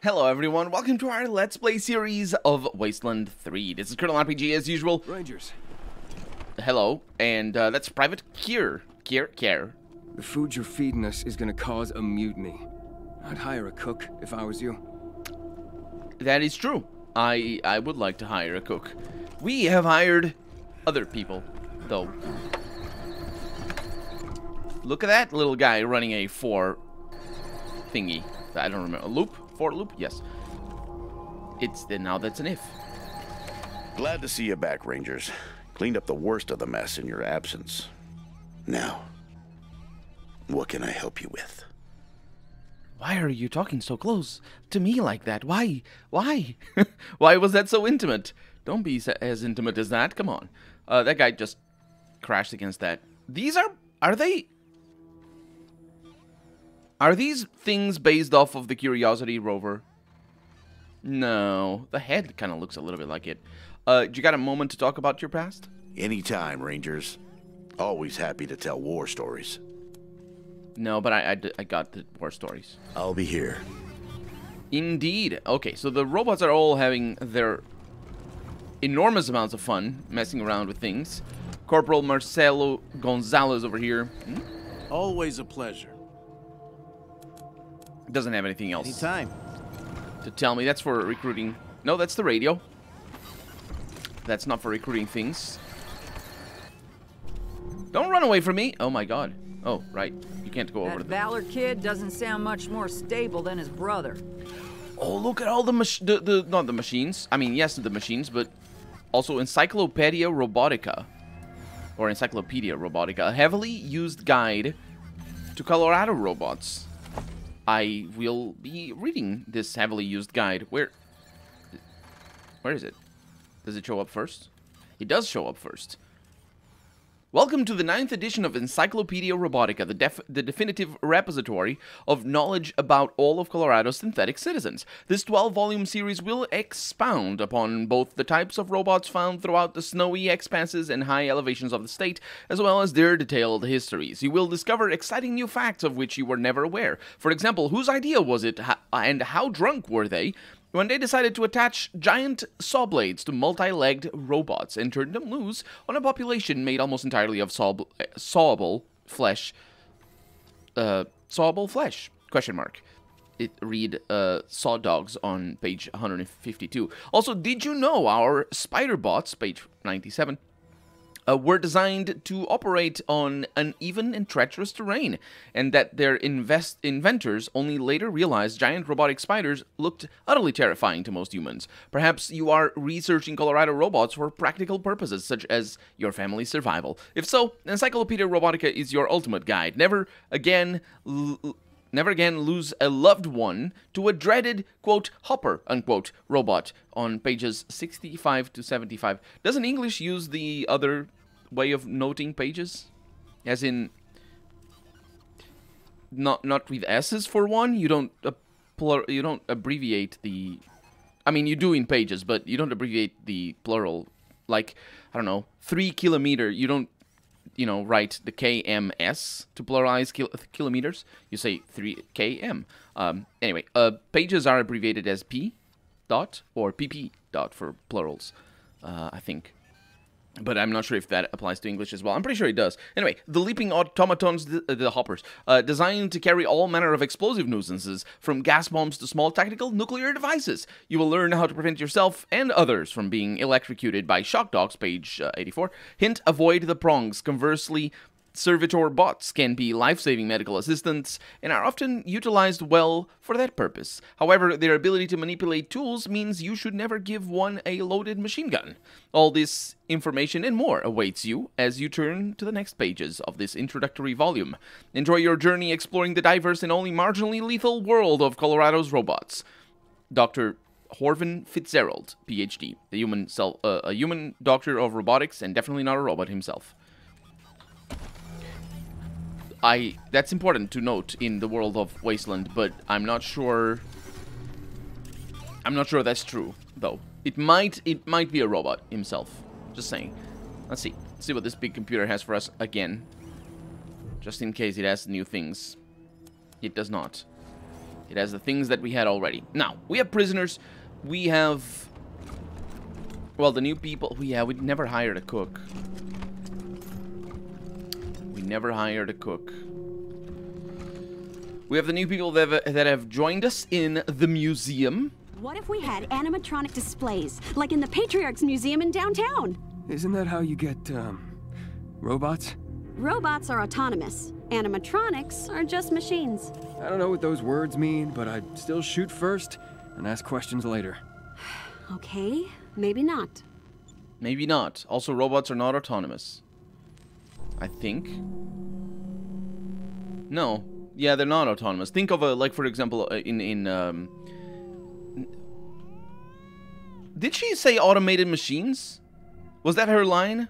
Hello everyone, welcome to our Let's Play series of Wasteland 3. This is Colonel RPG as usual. Rangers. Hello, and that's Private Kier. The food you're feeding us is gonna cause a mutiny. I'd hire a cook if I was you. That is true. I would like to hire a cook. We have hired other people, though. Look at that little guy running a 4 thingy. I don't remember. A loop? 4 loop? Yes. Now that's an if. Glad to see you back, Rangers. Cleaned up the worst of the mess in your absence. Now, what can I help you with? Why are you talking so close to me like that? Why? Why? Why was that so intimate? Don't be as intimate as that. Come on. That guy just crashed against that. These are these things based off of the Curiosity rover? No. The head kind of looks a little bit like it. You got a moment to talk about your past? Anytime, Rangers. Always happy to tell war stories. No, but I got the war stories. I'll be here. Indeed. Okay, so the robots are all having their enormous amounts of fun messing around with things. Corporal Marcelo Gonzalez over here. Always a pleasure. Doesn't have anything else Anytime. to tell me. That's for recruiting. No, that's the radio. That's not for recruiting things. Don't run away from me. Oh my god. Oh, right. You can't go over That to Valor kid doesn't sound much more stable than his brother. Oh, look at all the not the machines. I mean, yes, the machines, but also Encyclopedia Robotica. Or Encyclopedia Robotica. A heavily used guide to Colorado robots. I will be reading this heavily used guide. Where is it? Does it show up first? It does show up first. Welcome to the 9th edition of Encyclopedia Robotica, the definitive repository of knowledge about all of Colorado's synthetic citizens. This 12-volume series will expound upon both the types of robots found throughout the snowy expanses and high elevations of the state, as well as their detailed histories. You will discover exciting new facts of which you were never aware. For example, whose idea was it, and how drunk were they when they decided to attach giant saw blades to multi-legged robots and turn them loose on a population made almost entirely of sawable flesh? Sawable flesh? Question mark. It read saw dogs on page 152. Also, did you know our spider bots, page 97, were designed to operate on uneven and treacherous terrain, and that their inventors only later realized giant robotic spiders looked utterly terrifying to most humans. Perhaps you are researching Colorado robots for practical purposes, such as your family's survival. If so, Encyclopedia Robotica is your ultimate guide. Never again lose a loved one to a dreaded, quote, hopper, unquote, robot on pages 65 to 75. Doesn't English use the other way of noting pages? As in, not with S's for one? You don't abbreviate the... I mean, you do in pages, but you don't abbreviate the plural. Like, I don't know, 3 kilometer, you don't, write the KMS to pluralize kilometers. You say 3 km. Anyway, pages are abbreviated as P dot or PP dot for plurals, I think. But I'm not sure if that applies to English as well. I'm pretty sure it does. Anyway, the leaping automatons, the hoppers, designed to carry all manner of explosive nuisances, from gas bombs to small tactical nuclear devices. You will learn how to prevent yourself and others from being electrocuted by shock dogs, page 84. Hint, avoid the prongs. Conversely, servitor bots can be life-saving medical assistants and are often utilized well for that purpose. However, their ability to manipulate tools means you should never give one a loaded machine gun. All this information and more awaits you as you turn to the next pages of this introductory volume. Enjoy your journey exploring the diverse and only marginally lethal world of Colorado's robots. Dr. Horvin Fitzgerald, PhD, a human doctor of robotics and definitely not a robot himself. That's important to note in the world of Wasteland, but I'm not sure that's true, though. It might be a robot himself. Just saying. Let's see. Let's see what this big computer has for us again. Just in case it has new things. It does not. It has the things that we had already. Now, we have prisoners. We have... Well, the new people... Yeah, we never hired a cook. We never hired a cook. We have the new people that have joined us in the museum. What if we had animatronic displays, like in the Patriarch's Museum in downtown? Isn't that how you get, robots? Robots are autonomous. Animatronics are just machines. I don't know what those words mean, but I'd still shoot first and ask questions later. Okay, maybe not. Maybe not. Also, robots are not autonomous. I think. No. Yeah, they're not autonomous. Think of a, like, for example, Did she say automated machines? Was that her line?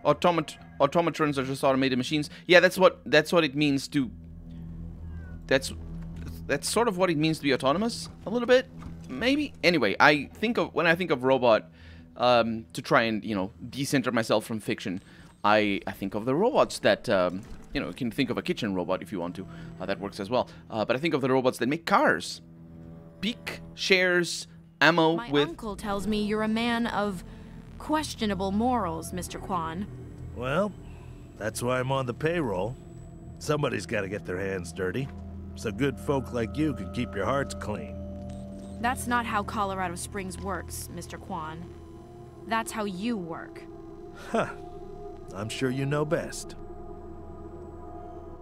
Automatrons are just automated machines. Yeah, that's what it means to... That's sort of what it means to be autonomous, a little bit, maybe. Anyway, when I think of robot, to try and, you know, decenter myself from fiction, I think of the robots that, you know, you can think of a kitchen robot if you want to. That works as well. But I think of the robots that make cars. Peak shares ammo with... My uncle tells me you're a man of questionable morals, Mr. Kwan. Well, that's why I'm on the payroll. Somebody's got to get their hands dirty, so good folk like you can keep your hearts clean. That's not how Colorado Springs works, Mr. Kwan. That's how you work. Huh. I'm sure you know best.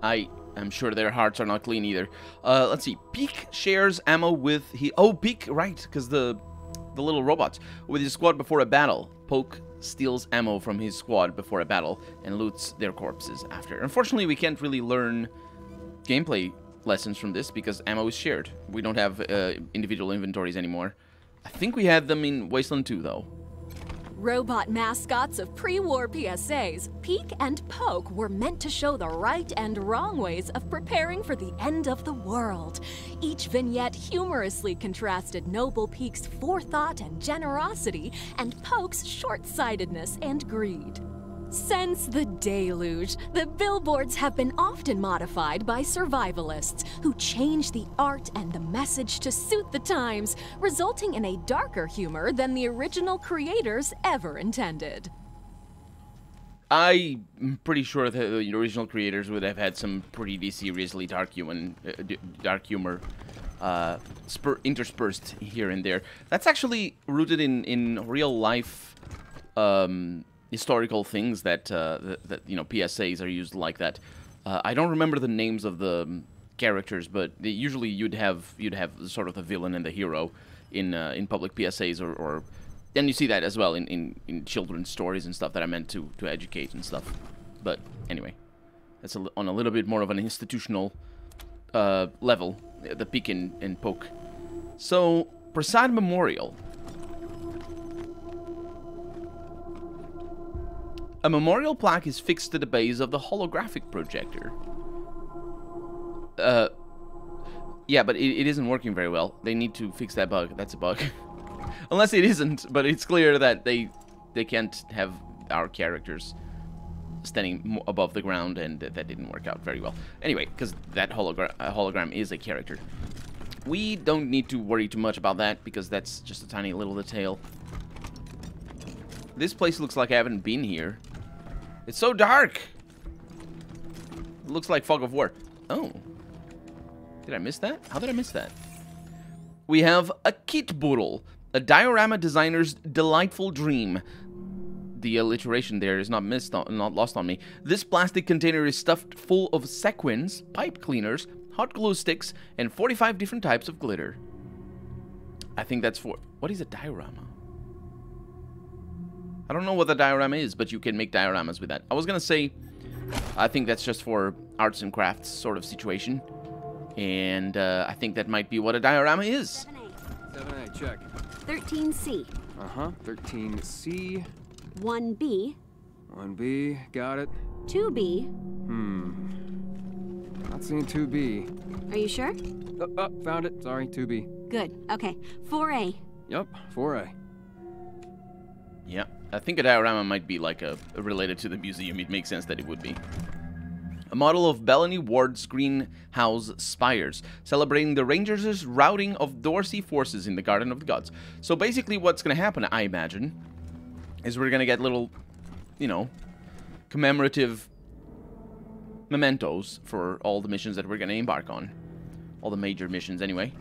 I'm sure their hearts are not clean either. Let's see. Peak shares ammo with... Peak, right, because the little robots. With his squad before a battle. Poke steals ammo from his squad before a battle and loots their corpses after. Unfortunately, we can't really learn gameplay lessons from this because ammo is shared. We don't have individual inventories anymore. I think we had them in Wasteland 2, though. Robot mascots of pre-war PSAs, Peek and Poke were meant to show the right and wrong ways of preparing for the end of the world. Each vignette humorously contrasted Noble Peek's forethought and generosity and Poke's short-sightedness and greed. Since the deluge, the billboards have been often modified by survivalists who change the art and the message to suit the times, resulting in a darker humor than the original creators ever intended. I'm pretty sure that the original creators would have had some pretty seriously dark humor interspersed here and there. That's actually rooted in real life historical things that you know, PSAs are used like that. I don't remember the names of the characters, but usually you'd have sort of the villain and the hero in public PSAs, or and you see that as well in children's stories and stuff that are meant to educate and stuff. But anyway, that's on a little bit more of an institutional level, the Peek and Poke. So Prasad Memorial. A memorial plaque is fixed to the base of the holographic projector. Yeah, but it isn't working very well. They need to fix that bug. That's a bug. Unless it isn't, but it's clear that they can't have our characters standing above the ground, and that didn't work out very well. Anyway, because that hologram is a character. We don't need to worry too much about that, because that's just a tiny little detail. This place looks like I haven't been here. It's so dark! It looks like Fog of War. Oh. Did I miss that? How did I miss that? We have a kitburul, a diorama designer's delightful dream. The alliteration there is not lost on me. This plastic container is stuffed full of sequins, pipe cleaners, hot glue sticks, and 45 different types of glitter. I think that's for... What is a diorama? I don't know what the diorama is, but you can make dioramas with that. I was gonna say, I think that's just for arts and crafts sort of situation. And I think that might be what a diorama is. 7A, check. 13C. Uh-huh, 13C. 1B. 1B, got it. 2B. Not seeing 2B. Are you sure? Found it. Sorry, 2B. Good. Okay. 4A. Yup, 4A. Yeah, I think a diorama might be like related to the museum. It makes sense that it would be. A model of Bellany Ward's greenhouse spires, celebrating the Rangers' routing of Dorsey forces in the Garden of the Gods. So basically what's going to happen, I imagine, is we're going to get little, you know, commemorative mementos for all the missions that we're going to embark on. All the major missions, anyway.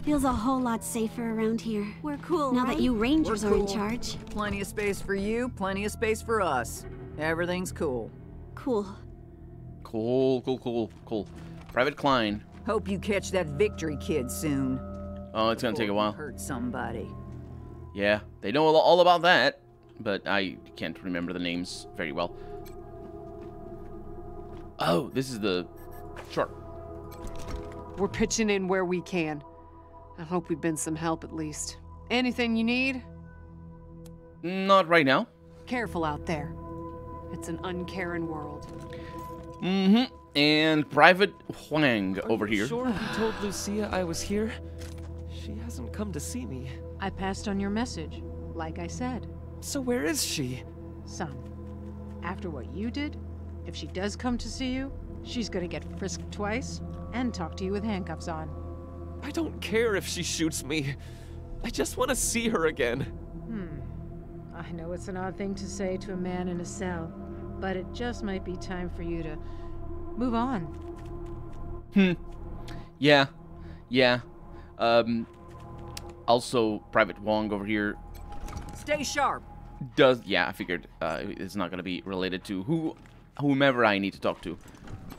Feels a whole lot safer around here. We're cool, Now right? that you Rangers We're are in cool. charge. Plenty of space for you, plenty of space for us. Everything's cool. Cool. Cool. Private Klein. Hope you catch that Victory kid soon. Oh, it's going to take a while. Hurt somebody. Yeah, they know all about that, but I can't remember the names very well. Oh, this is the... Sure. We're pitching in where we can. I hope we've been some help at least. Anything you need? Not right now. Careful out there. It's an uncaring world. Mm-hmm. And Private Huang over here. Sure, you told Lucia I was here. She hasn't come to see me. I passed on your message, like I said. So where is she? Son, after what you did, if she does come to see you, she's gonna get frisked twice and talk to you with handcuffs on. I don't care if she shoots me. I just want to see her again. I know it's an odd thing to say to a man in a cell, but it just might be time for you to move on. Yeah. Also, Private Wong over here Stay sharp. does... Yeah, I figured it's not going to be related to whomever I need to talk to.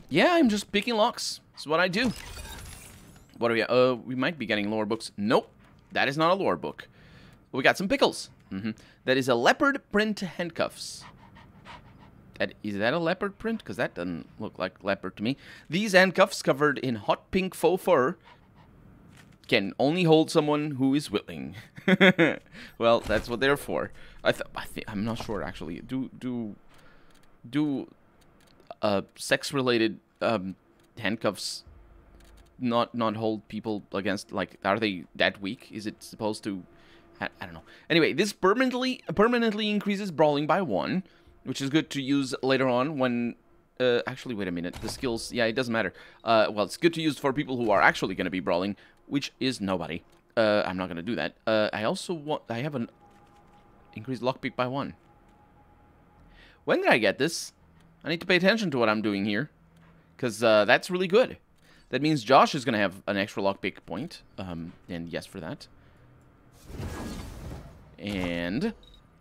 Yeah, I'm just picking locks. That's what I do. What are we... we might be getting lore books. Nope. That is not a lore book. We got some pickles. That is a leopard print handcuffs. Is that a leopard print? Because that doesn't look like leopard to me. These handcuffs, covered in hot pink faux fur, can only hold someone who is willing. Well, that's what they're for. I'm not sure actually. Do sex-related handcuffs not hold people against, like, are they that weak? Is it supposed to? I don't know. Anyway, this permanently increases brawling by 1, which is good to use later on when... actually, wait a minute. The skills... Yeah, it doesn't matter. Well, it's good to use for people who are actually going to be brawling, which is nobody. I'm not going to do that. I also want... I have an increased lockpick by 1. When did I get this? I need to pay attention to what I'm doing here, because that's really good. That means Josh is going to have an extra lockpick point, and yes for that. And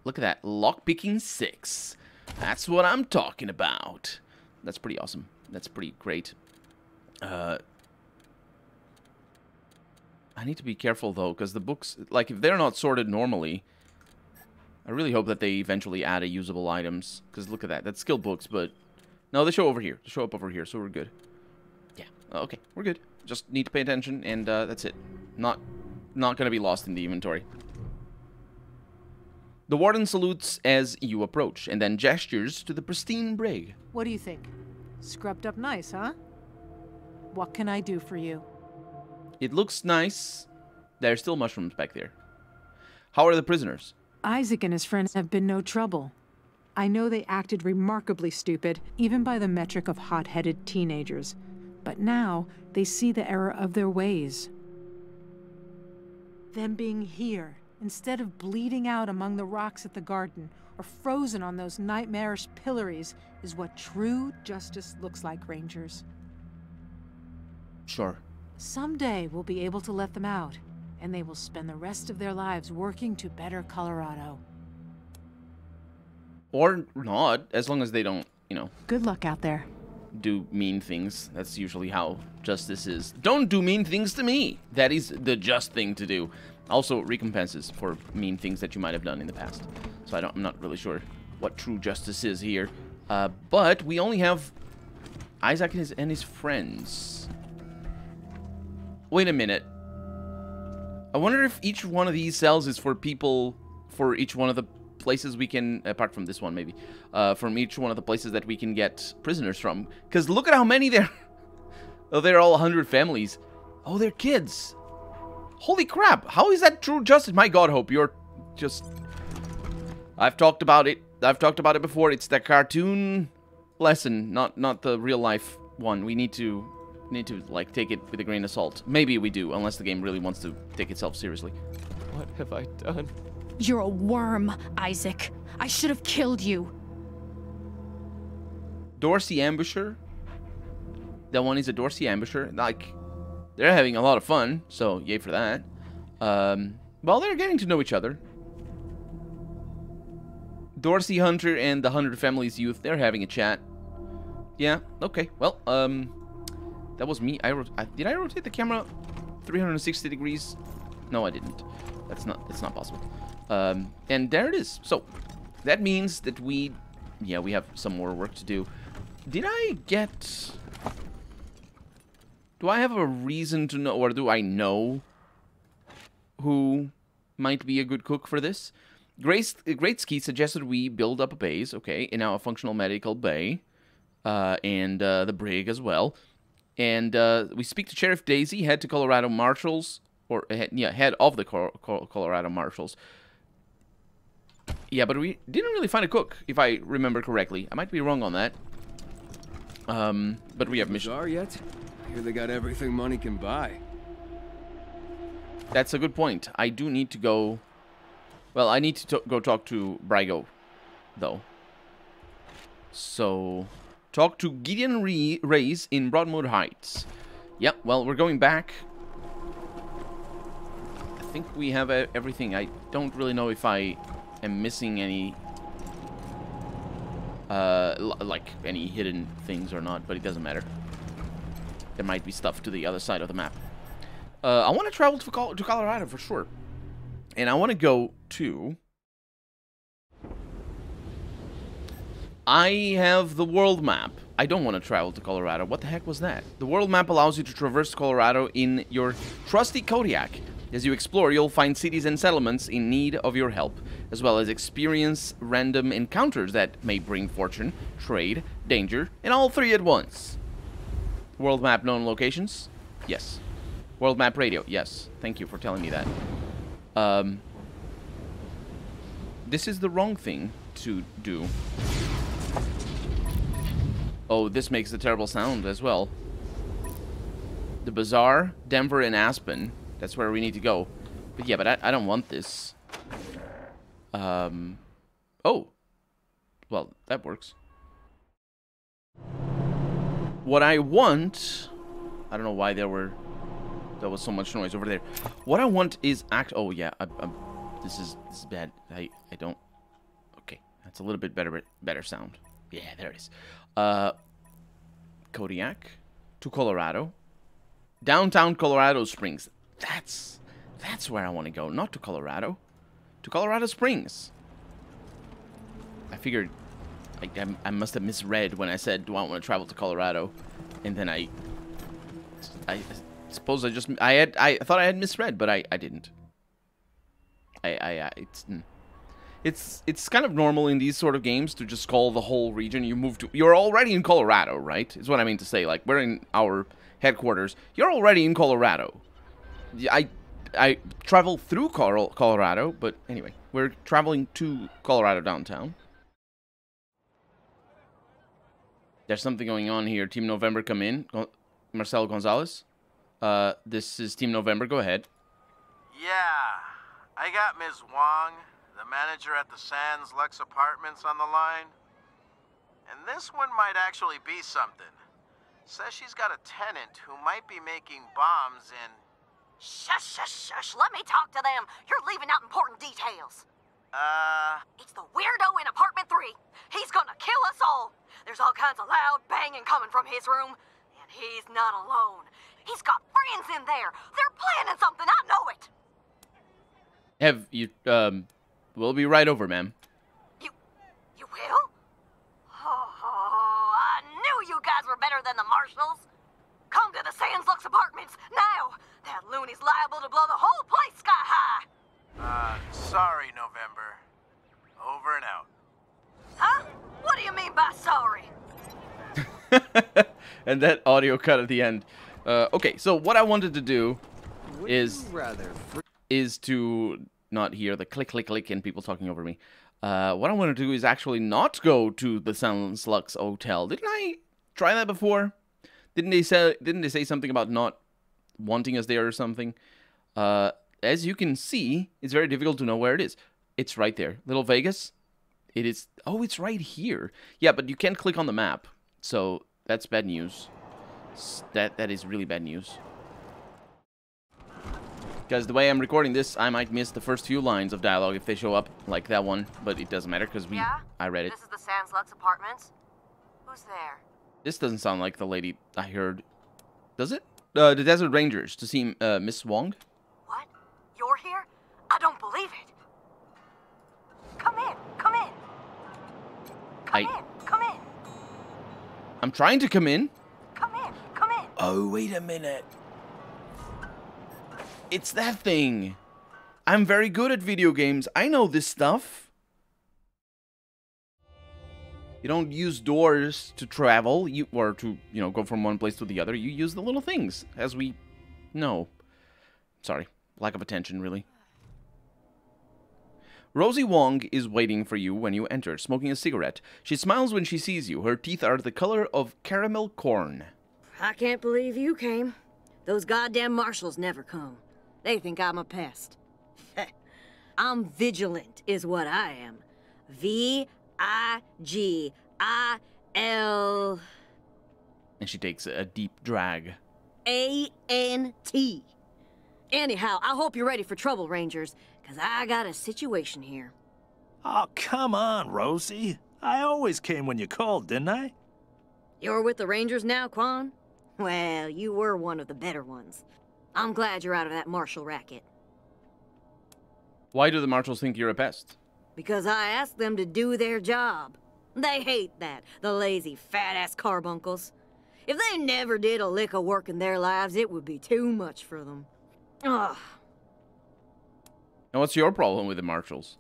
look at that, lockpicking 6. That's what I'm talking about. That's pretty awesome. That's pretty great. I need to be careful though, because the books, like, if they're not sorted normally, I really hope that they eventually add a usable items. Because look at that, that's skill books, but no, they show over here. They show up over here, so we're good. Yeah, okay, we're good. Just need to pay attention, and that's it. Not gonna be lost in the inventory. The warden salutes as you approach, and then gestures to the pristine brig. What do you think? Scrubbed up nice, huh? What can I do for you? It looks nice. There's still mushrooms back there. How are the prisoners? Isaac and his friends have been no trouble. I know they acted remarkably stupid, even by the metric of hot-headed teenagers. But now, they see the error of their ways. Them being here, instead of bleeding out among the rocks at the garden, or frozen on those nightmarish pillories, is what true justice looks like, Rangers. Sure. Someday we'll be able to let them out, and they will spend the rest of their lives working to better Colorado. Or not, as long as they don't, you know... Good luck out there. Do mean things. That's usually how justice is. Don't do mean things to me. That is the just thing to do. Also, recompenses for mean things that you might have done in the past. So I'm not really sure what true justice is here. But we only have Isaac and his friends. Wait a minute. I wonder if each one of these cells is for people, for each one of the places we can, apart from this one maybe, from each one of the places that we can get prisoners from. Because look at how many there. Oh, they're all 100 families. Oh, they're kids. Holy crap. How is that true justice? My God, Hope, you're just... I've talked about it. I've talked about it before. It's the cartoon lesson, not the real life one. We need to like take it with a grain of salt. Maybe we do, unless the game really wants to take itself seriously. What have I done? You're a worm, Isaac. I should have killed you. Dorsey Ambusher. That one is a Dorsey Ambusher. Like, they're having a lot of fun, so yay for that. Well, they're getting to know each other. Dorsey Hunter and the Hunter family's youth, they're having a chat. Yeah, okay. Well, that was me. Did I rotate the camera 360 degrees? No, I didn't. It's not possible. And there it is. So, that means that we have some more work to do. Did I get... Do I have a reason to know, or do I know who might be a good cook for this? Greatski suggested we build up a base, okay, in our functional medical bay, and the brig as well. And we speak to Sheriff Daisy, head to Colorado Marshals, or head of the Colorado Marshals. Yeah, but we didn't really find a cook, if I remember correctly. I might be wrong on that. But we have missions. Bazaar yet? I hear they got everything money can buy. That's a good point. I do need to go... Well, I need to go talk to Brygo, though. So, talk to Gideon Reyes in Broadmoor Heights. Yep, well, we're going back. I think we have everything. I don't really know if I am missing any... like, any hidden things or not, but it doesn't matter. There might be stuff to the other side of the map. I want to travel to Colorado for sure. And I want to go to... I have the world map. I don't want to travel to Colorado. What the heck was that? The world map allows you to traverse Colorado in your trusty Kodiak. As you explore, you'll find cities and settlements in need of your help, as well as experience random encounters that may bring fortune, trade, danger, and all three at once. World map known locations? Yes. World map radio? Yes. Thank you for telling me that. This is the wrong thing to do. Oh, this makes a terrible sound as well. The Bazaar, Denver, and Aspen. That's where we need to go. But yeah, but I don't want this. Oh. Well, that works. What I want... I don't know why there was so much noise over there. What I want is oh yeah, this is bad. I don't. Okay, that's a little bit better sound. Yeah, there it is. Kodiak to Colorado, downtown Colorado Springs. That's where I want to go. Not to Colorado, to Colorado Springs. I figured I must have misread when I said, "Do I want to travel to Colorado?" And then I suppose I thought I had misread, but I didn't. It's kind of normal in these sort of games to just call the whole region you move to. You're already in Colorado, right? Is what I mean to say. Like, we're in our headquarters. You're already in Colorado. I travel through Colorado, but anyway, we're traveling to Colorado downtown. There's something going on here. Team November, come in. Marcelo Gonzalez. This is Team November. Go ahead. Yeah, I got Ms. Wong, the manager at the Sands Lux Apartments, on the line. And this one might actually be something. Says she's got a tenant who might be making bombs in... Shush, shush, shush. Let me talk to them. You're leaving out important details. It's the weirdo in apartment 3. He's gonna kill us all. There's all kinds of loud banging coming from his room. And he's not alone. He's got friends in there. They're planning something. I know it. Have you, we'll be right over, ma'am. You will? Oh, I knew you guys were better than the Marshals. Come to the Sands Lux Apartments, now. That loony's liable to blow the whole place sky high. Sorry, November. Over and out. Huh? What do you mean by sorry? And that audio cut at the end. Okay, so what I wanted to do is to not hear the click, click, click and people talking over me. What I want to do is actually not go to the Sunless Lux Hotel. Didn't I try that before? Didn't they say something about not wanting us there or something? As you can see, it's very difficult to know where it is. It's right there. Little Vegas. It is... Oh, it's right here. Yeah, but you can't click on the map. So, that's bad news. That is really bad news. Because the way I'm recording this, I might miss the first few lines of dialogue if they show up, like that one. But it doesn't matter, because I read it. This is the Sans Lux Apartments. Who's there? This doesn't sound like the lady I heard. Does it? The Desert Rangers, to see Miss Wong. What? You're here? I don't believe it. Come in. Come in. Come in. I'm trying to come in. Come in. Come in. Oh, wait a minute. It's that thing. I'm very good at video games. I know this stuff. You don't use doors to travel, or to, go from one place to the other. You use the little things, as we know. Sorry, lack of attention, really. Rosie Wong is waiting for you when you enter, smoking a cigarette. She smiles when she sees you. Her teeth are the color of caramel corn. I can't believe you came. Those goddamn marshals never come. They think I'm a pest. I'm vigilant, is what I am. V-I-G-I-L... And she takes a deep drag. A-N-T. Anyhow, I hope you're ready for trouble, Rangers, because I got a situation here. Oh, come on, Rosie. I always came when you called, didn't I? You're with the Rangers now, Quan? Well, you were one of the better ones. I'm glad you're out of that marshal racket. Why do the marshals think you're a pest? Because I asked them to do their job. They hate that, the lazy, fat-ass carbuncles. If they never did a lick of work in their lives, it would be too much for them. Ugh. And what's your problem with the marshals?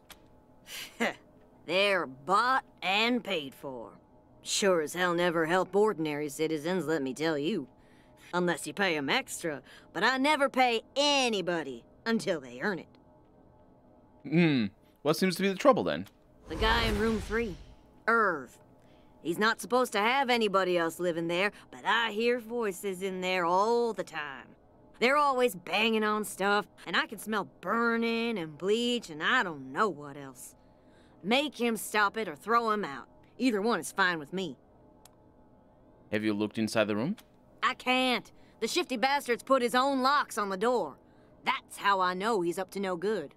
They're bought and paid for. Sure as hell never help ordinary citizens, let me tell you. Unless you pay them extra, but I never pay anybody until they earn it. What seems to be the trouble then? The guy in room 3, Irv. He's not supposed to have anybody else living there, but I hear voices in there all the time. They're always banging on stuff, and I can smell burning and bleach and I don't know what else. Make him stop it or throw him out. Either one is fine with me. Have you looked inside the room? I can't. The shifty bastard's put his own locks on the door. That's how I know he's up to no good.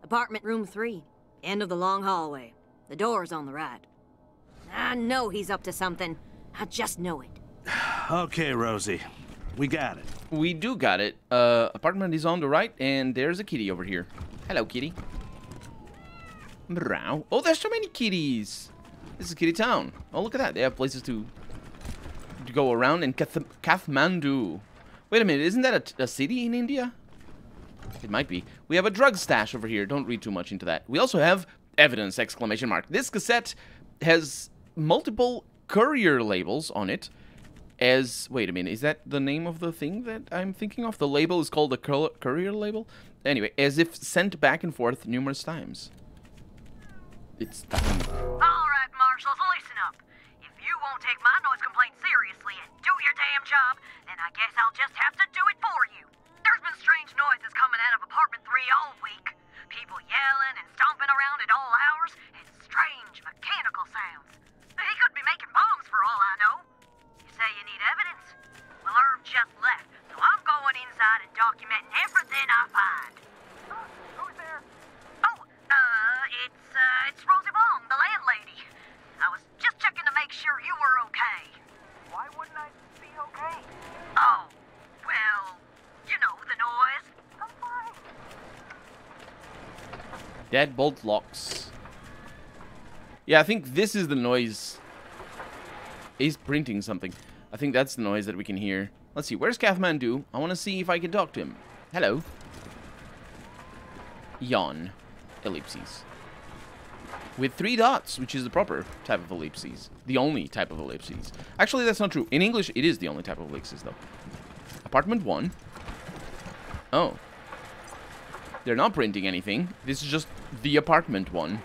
Apartment room 3, end of the long hallway. The door's on the right. I know he's up to something. I just know it. Okay, Rosie. We got it. We do got it. Apartment is on the right, and there's a kitty over here. Hello, kitty. Meow. Oh, there's so many kitties. This is Kitty Town. Oh, look at that. They have places to go around in Kathmandu. Wait a minute. Isn't that a city in India? It might be. We have a drug stash over here. Don't read too much into that. We also have evidence, exclamation mark. This cassette has multiple courier labels on it. Wait a minute, is that the name of the thing that I'm thinking of? The label is called the courier label? Anyway, as if sent back and forth numerous times. It's time. Alright, marshals, listen up. If you won't take my noise complaint seriously and do your damn job, then I guess I'll just have to do it for you. There's been strange noises coming out of apartment 3 all week. People yelling and stomping around at all hours, and strange mechanical sounds. He could be making bombs for all I know. You say you need evidence? Well, Irv just left, so I'm going inside and documenting everything I find. Who's there? Oh, it's Rosie Wong, the landlady. I was just checking to make sure you were okay. Why wouldn't I be okay? Oh, well, you know, the noise. I'm fine. Deadbolt locks. Yeah, I think this is the noise. He's printing something. I think that's the noise that we can hear. Let's see, where's Kathmandu? I want to see if I can talk to him. Hello. Yawn. Ellipses. With 3 dots, which is the proper type of ellipses. The only type of ellipses. Actually, that's not true. In English, it is the only type of ellipses, though. Apartment 1. Oh. They're not printing anything. This is just the apartment 1.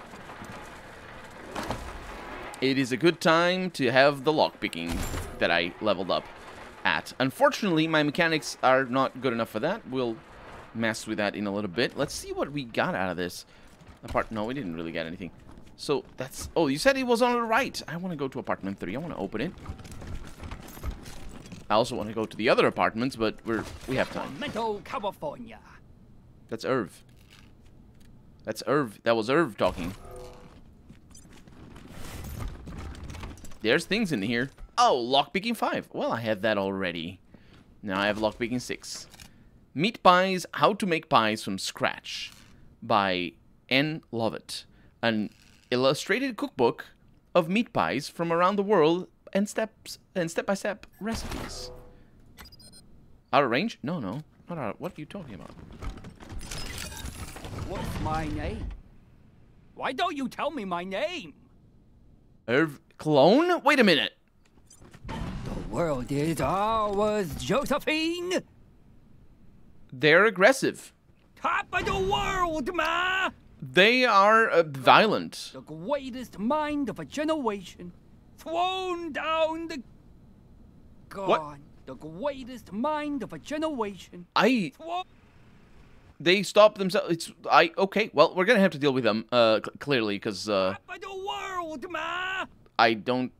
it is a good time to have the lockpicking that I leveled up at. Unfortunately, my mechanics are not good enough for that. We'll mess with that in a little bit. Let's see what we got out of this. No, we didn't really get anything. So that's... Oh, you said it was on the right. I want to go to apartment 3. I want to open it. I also want to go to the other apartments, but we have time. California. That's Irv. That's Irv. That was Irv talking. There's things in here. Oh, lockpicking 5. Well, I had that already. Now I have lockpicking 6. Meat Pies, How to Make Pies from Scratch by N. Lovett. An illustrated cookbook of meat pies from around the world and step-by-step recipes. Out of range? No. Not out. What are you talking about? What's my name? Why don't you tell me my name? Irv Clone? Wait a minute. The world is ours, Josephine. They're aggressive. Top of the world, ma. They are violent. The greatest mind of a generation. Thrown down the... Gone. What? The greatest mind of a generation. They stop themselves. Okay, well, we're gonna have to deal with them, clearly, because, I don't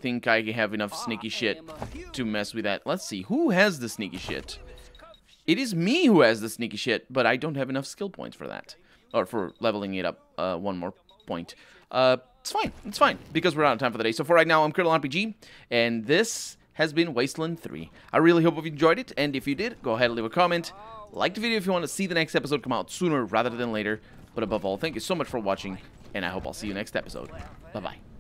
think I have enough sneaky shit to mess with that. Let's see, who has the sneaky shit? It is me who has the sneaky shit, but I don't have enough skill points for that. Or for leveling it up, one more point. It's fine, because we're out of time for the day. So for right now, I'm Colonel RPG, and this has been Wasteland 3. I really hope you enjoyed it, and if you did, go ahead and leave a comment. Like the video if you want to see the next episode come out sooner rather than later. But above all, thank you so much for watching, and I hope I'll see you next episode. Bye-bye.